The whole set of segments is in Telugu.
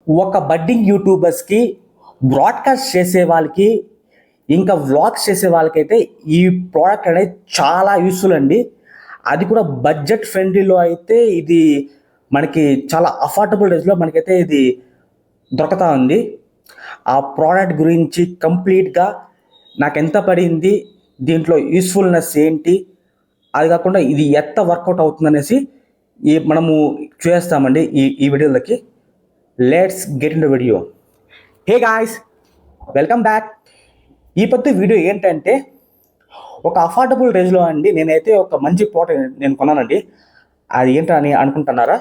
ఒక బడ్డింగ్ యూట్యూబర్స్కి, బ్రాడ్కాస్ట్ చేసే వాళ్ళకి, ఇంకా వ్లాగ్స్ చేసే వాళ్ళకైతే ఈ ప్రోడక్ట్ అనేది చాలా యూస్ఫుల్ అండి. అది కూడా బడ్జెట్ ఫ్రెండ్లీలో అయితే ఇది మనకి చాలా అఫోర్డబుల్ రేంజ్లో మనకైతే ఇది దొరుకుతూ ఉంది. ఆ ప్రోడక్ట్ గురించి కంప్లీట్గా నాకు ఎంత పడింది, దీంట్లో యూస్ఫుల్నెస్ ఏంటి, అది కాకుండా ఇది ఎంత వర్కౌట్ అవుతుంది అనేసి మనము చూస్తామండి ఈ వీడియోలకి. Let's get in the video. Hey guys, welcome back. ఈ పొద్దు వీడియో ఏంటంటే ఒక అఫోర్డబుల్ రేంజ్లో అండి నేనైతే ఒక మంచి ప్రోడక్ట్ నేను కొన్నానండి. అది ఏంటని అనుకుంటున్నారా?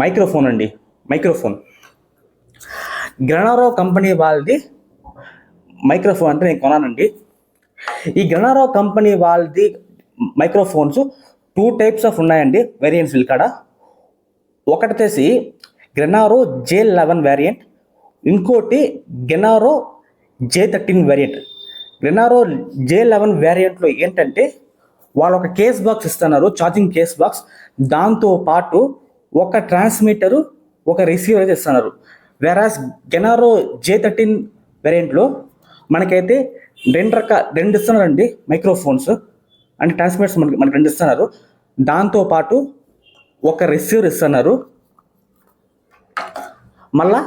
మైక్రోఫోన్ అండి. మైక్రోఫోన్ గ్రెనారో కంపెనీ వాళ్ళది మైక్రోఫోన్ అంటే నేను కొన్నానండి. ఈ గ్రెనారో కంపెనీ వాళ్ళది మైక్రోఫోన్స్ 2 టైప్స్ ఆఫ్ ఉన్నాయండి వేరియంట్స్ ఇక్కడ. ఒకటి వచ్చేసి గ్రెనారో J11 వేరియంట్, ఇంకోటి గ్రెనారో J13 వేరియంట్. గ్రెనారో J11 వేరియంట్లో ఏంటంటే వాళ్ళు ఒక కేస్ బాక్స్ ఇస్తున్నారు, ఛార్జింగ్ కేస్ బాక్స్. దాంతో పాటు ఒక ట్రాన్స్మిటరు, ఒక రిసీవర్ అయితే ఇస్తున్నారు. వెరాస్ గ్రెనారో J13 వేరియంట్లో మనకైతే రెండు ఇస్తున్నారండి మైక్రోఫోన్స్ అంటే ట్రాన్స్మిటర్స్ మనకి రెండు ఇస్తున్నారు. దాంతోపాటు ఒక రిసీవర్ ఇస్తున్నారు. మళ్ళా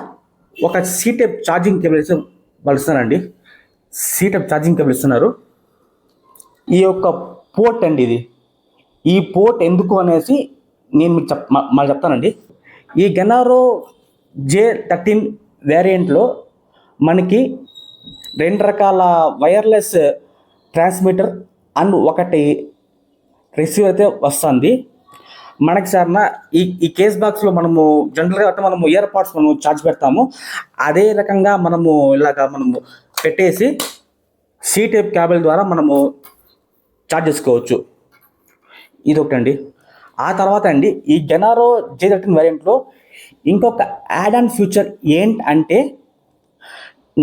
ఒక C-టైప్ ఛార్జింగ్ కేబుల్ వాళ్ళు ఇస్తున్నారండి. C-టైప్ ఛార్జింగ్ కేబుల్ ఇస్తున్నారు. ఈ యొక్క పోర్ట్ అండి ఇది. ఈ పోర్ట్ ఎందుకు అనేసి నేను మీకు మళ్ళీ చెప్తానండి. ఈ గ్రెనారో J13 వేరియంట్లో మనకి 2 రకాల వైర్లెస్ ట్రాన్స్మిటర్ అండ్ ఒకటి రిసీవర్ అయితే వస్తుంది మనకి. సార్న ఈ కేస్ బాక్స్లో మనము జనరల్గా అయితే మనము ఇయర్ పాడ్స్ మనము ఛార్జ్ పెడతాము. అదే రకంగా మనము మనము పెట్టేసి C-టైప్ కేబుల్ ద్వారా మనము ఛార్జ్ చేసుకోవచ్చు. ఇది ఒకటండి. ఆ తర్వాత అండి ఈ గ్రెనారో J13 వేరియంట్లో ఇంకొక యాడ్ ఆన్ ఫ్యూచర్ ఏంటంటే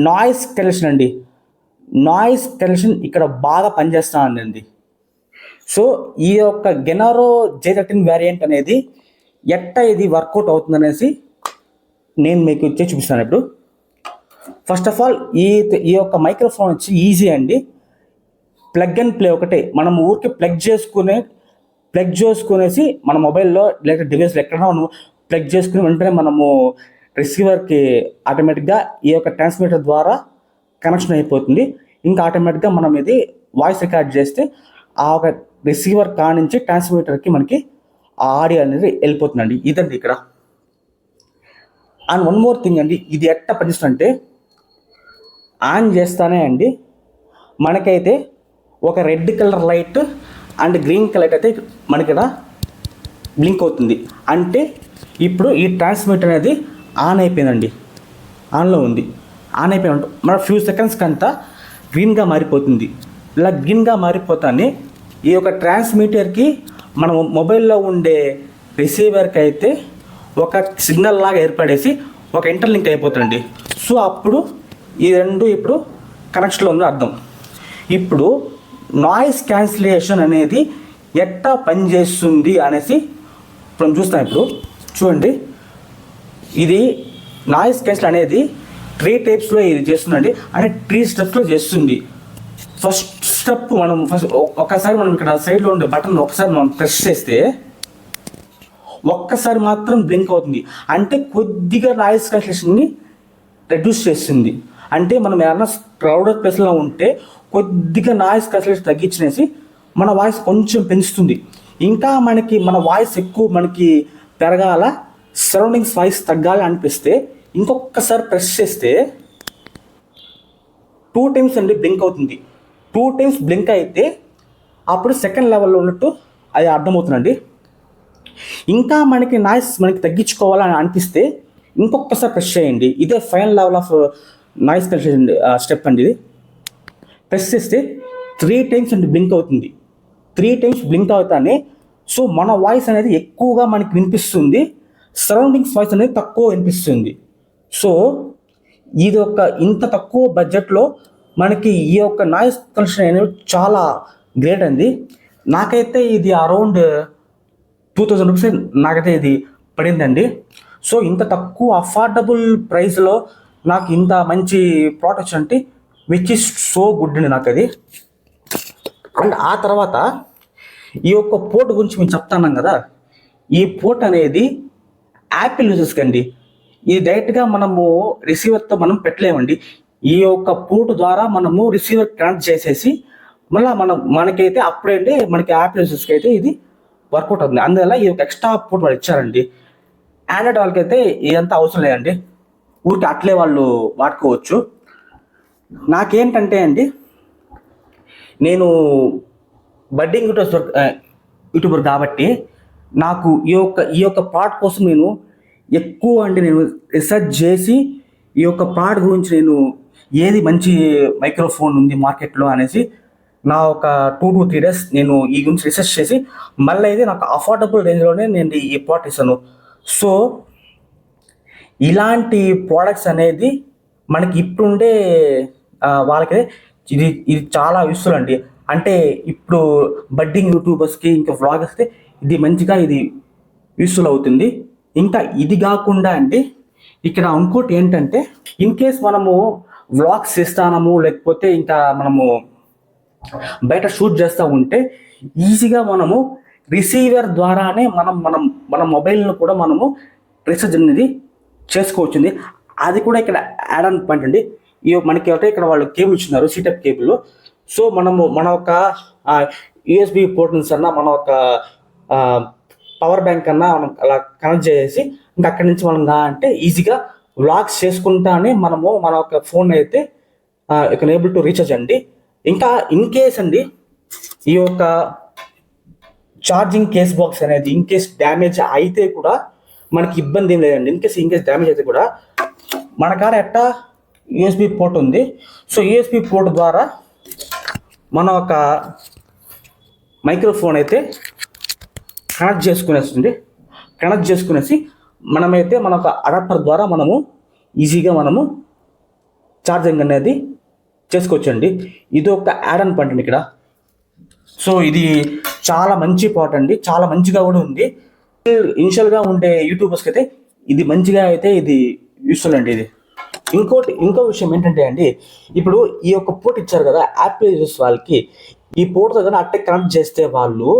నాయిస్ క్యాన్సిలేషన్ అండి. నాయిస్ క్యాన్సిలేషన్ ఇక్కడ బాగా పనిచేస్తూ ఉందండి. సో ఈ యొక్క గ్రెనారో J13 వేరియంట్ అనేది ఇది వర్కౌట్ అవుతుంది అనేసి నేను మీకు చూపిస్తాను ఇప్పుడు. ఫస్ట్ ఆఫ్ ఆల్ ఈ యొక్క మైక్రోఫోన్ వచ్చి ఈజీ అండి. ప్లగ్ అండ్ ప్లే ఒకటే. మనం ఊరికి ప్లగ్ చేసుకునేసి మన మొబైల్లో లేక డివైస్లో ఎక్కడైనా మనం ప్లగ్ చేసుకుని వెంటనే మనము రిసీవర్కి ఆటోమేటిక్గా ఈ యొక్క ట్రాన్స్మిటర్ ద్వారా కనెక్షన్ అయిపోతుంది. ఇంకా ఆటోమేటిక్గా మనం ఇది వాయిస్ రికార్డ్ చేస్తే ఆ ఒక రిసీవర్ కానించి ట్రాన్స్మిటర్కి మనకి ఆ ఆడియో అనేది వెళ్ళిపోతుందండి. ఇదండి ఇక్కడ. అండ్ వన్ మోర్ థింగ్ అండి, ఇది ఎట్లా పనిచేస్తుందంటే ఆన్ చేస్తానే అండి మనకైతే ఒక red colour light and green colour అయితే మనకి ఇక్కడ బ్లింక్ అవుతుంది. అంటే ఇప్పుడు ఈ ట్రాన్స్మిటర్ అనేది ఆన్ అయిపోయిందండి, ఆన్లో ఉంది. ఆన్ అయిపోయినట్టు మన ఫ్యూ సెకండ్స్కి అంతా గ్రీన్గా మారిపోతుంది. ఇలా గ్రీన్గా మారిపోతానే ఈ యొక్క ట్రాన్స్మిటర్కి మన మొబైల్లో ఉండే రిసీవర్కి అయితే ఒక సిగ్నల్ లాగా ఏర్పడేసి ఒక ఇంటర్లింక్ అయిపోతుంది. సో అప్పుడు ఈ రెండు ఇప్పుడు కనెక్షన్లో ఉందని అర్థం. ఇప్పుడు నాయిస్ క్యాన్సిలేషన్ అనేది ఎట్లా పనిచేస్తుంది అనేసి ఇప్పుడు చూస్తాం. ఇప్పుడు చూడండి, ఇది నాయిస్ క్యాన్సిల్ అనేది 3 టైప్స్లో ఇది చేస్తుందండి. అంటే 3 స్టెప్స్లో చేస్తుంది. ఫస్ట్ స్టెప్ ఒక్కసారి మనం ఇక్కడ సైడ్లో ఉండే బటన్ ఒకసారి మనం ప్రెస్ చేస్తే ఒక్కసారి మాత్రం బ్లింక్ అవుతుంది. అంటే కొద్దిగా నాయిస్ క్యాన్సిలేషన్ని రెడ్యూస్ చేస్తుంది. అంటే మనం ఏమన్నా క్రౌడెడ్ ప్లేస్లో ఉంటే కొద్దిగా నాయిస్ క్యాన్సిలేషన్ తగ్గించేసి మన వాయిస్ కొంచెం పెంచుతుంది. ఇంకా మన వాయిస్ ఎక్కువ మనకి పెరగాల, సరౌండింగ్స్ వాయిస్ తగ్గాలి అనిపిస్తే ఇంకొకసారి ప్రెస్ చేస్తే 2 టైమ్స్ అండి బ్లింక్ అవుతుంది. 2 టైమ్స్ బ్లింక్ అయితే అప్పుడు సెకండ్ లెవెల్లో ఉన్నట్టు అది అర్థమవుతుందండి. ఇంకా నాయిస్ తగ్గించుకోవాలని అనిపిస్తే ఇంకొకసారి ప్రెస్ చేయండి. ఇదే final level of noise cancellation step అండి. ఇది ప్రెస్ చేస్తే 3 టైమ్స్ అండి బ్లింక్ అవుతుంది. 3 టైమ్స్ బ్లింక్ అవుతానే సో మన వాయిస్ అనేది ఎక్కువగా మనకి వినిపిస్తుంది, సరౌండింగ్స్ వాయిస్ అనేది తక్కువ వినిపిస్తుంది. సో ఇది ఇంత తక్కువ బడ్జెట్లో మనకి ఈ యొక్క నాయిస్ క్యాన్సిలేషన్ అనేది చాలా గ్రేట్ అండి. నాకైతే ఇది అరౌండ్ 2000 రూపీస్ నాకైతే ఇది పడిందండి. సో ఇంత తక్కువ అఫోర్డబుల్ ప్రైస్లో నాకు ఇంత మంచి ప్రోడక్ట్స్ అంటే విచ్ ఇస్ సో గుడ్ అండి నాకు అది. అండ్ ఆ తర్వాత ఈ యొక్క పోర్ట్ గురించి మేము చెప్తున్నాం కదా, ఈ పోర్ట్ అనేది యాపిల్ యూజర్స్కి అండి. ఇది డైరెక్ట్గా మనము రిసీవర్తో మనం పెట్టలేమండి. ఈ యొక్క పోర్ట్ ద్వారా మనము రిసీవర్ కనెక్ట్ చేసేసి మళ్ళీ మనకైతే అప్పుడైతే మనకి యాపిల్ యూజర్స్కి అయితే ఇది వర్కౌట్ అవుతుంది. అందువల్ల ఈ యొక్క ఎక్స్ట్రా పోర్ట్ వాళ్ళు ఇచ్చారండి. ఆండ్రాయిడ్ వాళ్ళకైతే ఇదంతా అవసరం లేదండి, ఊరికి అట్లే వాళ్ళు వాడుకోవచ్చు. నాకేంటంటే అండి, నేను బడ్డింగ్ యూట్యూబర్ కాబట్టి నాకు ఈ యొక్క ప్రోడక్ట్ కోసం నేను ఎక్కువ నేను రీసెర్చ్ చేసి ఈ యొక్క ప్రోడక్ట్ గురించి నేను ఏది మంచి మైక్రోఫోన్ ఉంది మార్కెట్లో అనేసి నా ఒక 2 to 3 days నేను ఈ గురించి రీసెర్చ్ చేసి మళ్ళీ అయితే నాకు అఫోర్డబుల్ రేంజ్లోనే నేను ఈ ప్రోడక్ట్ ఇస్తాను. సో ఇలాంటి ప్రోడక్ట్స్ అనేది మనకి ఇప్పుడుండే వాళ్ళకి ఇది చాలా యూస్ఫుల్ అండి. అంటే ఇప్పుడు బడ్డింగ్ యూట్యూబర్స్కి ఇంకా వ్లాగర్స్కి ఇది మంచిగా ఇది యూస్ఫుల్ అవుతుంది. ఇంకా ఇది కాకుండా అండి, ఇక్కడ ఇంకోటి ఏంటంటే, ఇన్ కేస్ మనము వ్లాగ్స్ చేస్తాము లేకపోతే ఇంకా మనము బయట షూట్ చేస్తూ ఉంటే ఈజీగా మనము రిసీవర్ ద్వారానే మన మొబైల్ను కూడా మనము రీఛార్జ్ అనేది చేసుకోవచ్చుంది. అది కూడా ఇక్కడ యాడ్ ఆన్ పాయింట్ అండి. మనకి ఇక్కడ వాళ్ళు కేబుల్ ఇచ్చినారు, సీటప్ కేబుల్. సో మన ఒక యూఎస్బి పోర్ట్ నుంచి అన్నా మన ఒక పవర్ బ్యాంక్ అన్నా మనం అలా కనెక్ట్ చేసి ఇంకా అక్కడి నుంచి మనం అంటే ఈజీగా వ్లాగ్స్ చేసుకుంటానే మనము మన ఒక ఫోన్ అయితే ఏబుల్ టు రీఛార్జ్ అండి. ఇంకా ఇన్ కేస్ అండి, ఈ యొక్క ఛార్జింగ్ కేస్ బాక్స్ అనేది ఇన్ కేస్ డ్యామేజ్ అయితే కూడా మనకి ఇబ్బంది ఏం లేదండి. ఇన్ కేస్ డ్యామేజ్ అయితే కూడా మన కాడ ఎట్టా యూఎస్బి పోర్ట్ ఉంది. సో యూఎస్బి పోర్ట్ ద్వారా మన ఒక మైక్రోఫోన్ అయితే కనెక్ట్ చేసుకునేసి మనమైతే మన ఒక అడాప్టర్ ద్వారా మనము ఈజీగా మనము ఛార్జింగ్ అనేది చేసుకోవచ్చండి. ఇది ఒక యాడ్ ఆన్ పాయింట్ అండి ఇక్కడ. సో ఇది చాలా మంచి పార్ట్ అండి, చాలా మంచిగా కూడా ఉంది. ఇనిషియల్గా ఉండే యూట్యూబర్స్కి అయితే ఇది మంచిగా అయితే ఇది యూస్ఫుల్ అండి. ఇది ఇంకో విషయం ఏంటంటే అండి, ఇప్పుడు ఈ యొక్క పోర్ట్ ఇచ్చారు కదా యాపిల్ యూజర్స్ వాళ్ళకి, ఈ పోర్ట్ దగ్గర అట్టే కనెక్ట్ చేస్తే వాళ్ళు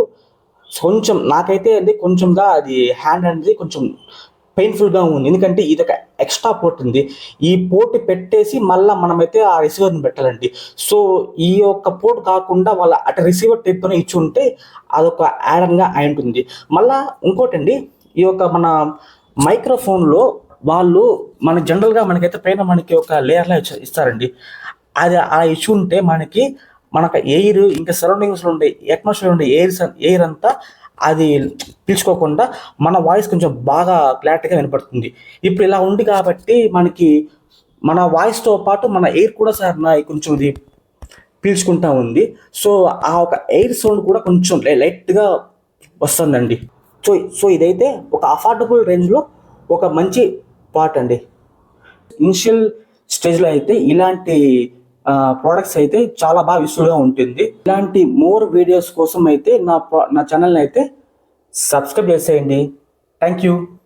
కొంచెం నాకైతే అండి కొంచెంగా అది హ్యాండ్ అనేది కొంచెం పెయిన్ఫుల్గా ఉంది. ఎందుకంటే ఇది ఒక ఎక్స్ట్రా పోర్ట్ ఉంది. ఈ పోర్ట్ పెట్టేసి మళ్ళీ మనమైతే ఆ రిసీవర్ని పెట్టాలండి. సో ఈ యొక్క పోర్ట్ కాకుండా వాళ్ళ అటు రిసీవర్ టైప్తోనే ఇచ్చి ఉంటే అదొక యాడన్గా అయి ఉంటుంది. మళ్ళీ ఇంకోటండి, ఈ యొక్క మన మైక్రోఫోన్లో వాళ్ళు జనరల్గా మనకైతే పైన మనకి ఒక లేయర్లా ఇస్తారండి. అది అలా ఇచ్చి ఉంటే మనకు ఎయిర్ ఇంకా సరౌండింగ్స్లో ఉండే అట్మాస్ఫియర్ ఉండే ఎయిర్ అంతా అది పీల్చుకోకుండా మన వాయిస్ కొంచెం బాగా క్లారిటీగా వినపడుతుంది. ఇప్పుడు ఇలా ఉంది కాబట్టి మన వాయిస్తో పాటు మన ఎయిర్ కూడా కొంచెం ఇది పీల్చుకుంటా ఉంది. సో ఆ ఒక ఎయిర్ సౌండ్ కూడా కొంచెం లైట్గా వస్తుందండి. సో ఇదైతే ఒక అఫోర్డబుల్ రేంజ్లో ఒక మంచి పార్ట్ అండి. ఇనిషియల్ స్టేజ్లో అయితే ఇలాంటి ప్రోడక్ట్స్ అయితే చాలా బాగా యూస్ఫుల్గా ఉంటుంది. ఇలాంటి మోర్ వీడియోస్ కోసం అయితే నా ఛానల్ని అయితే సబ్స్క్రైబ్ చేసేయండి. Thank you.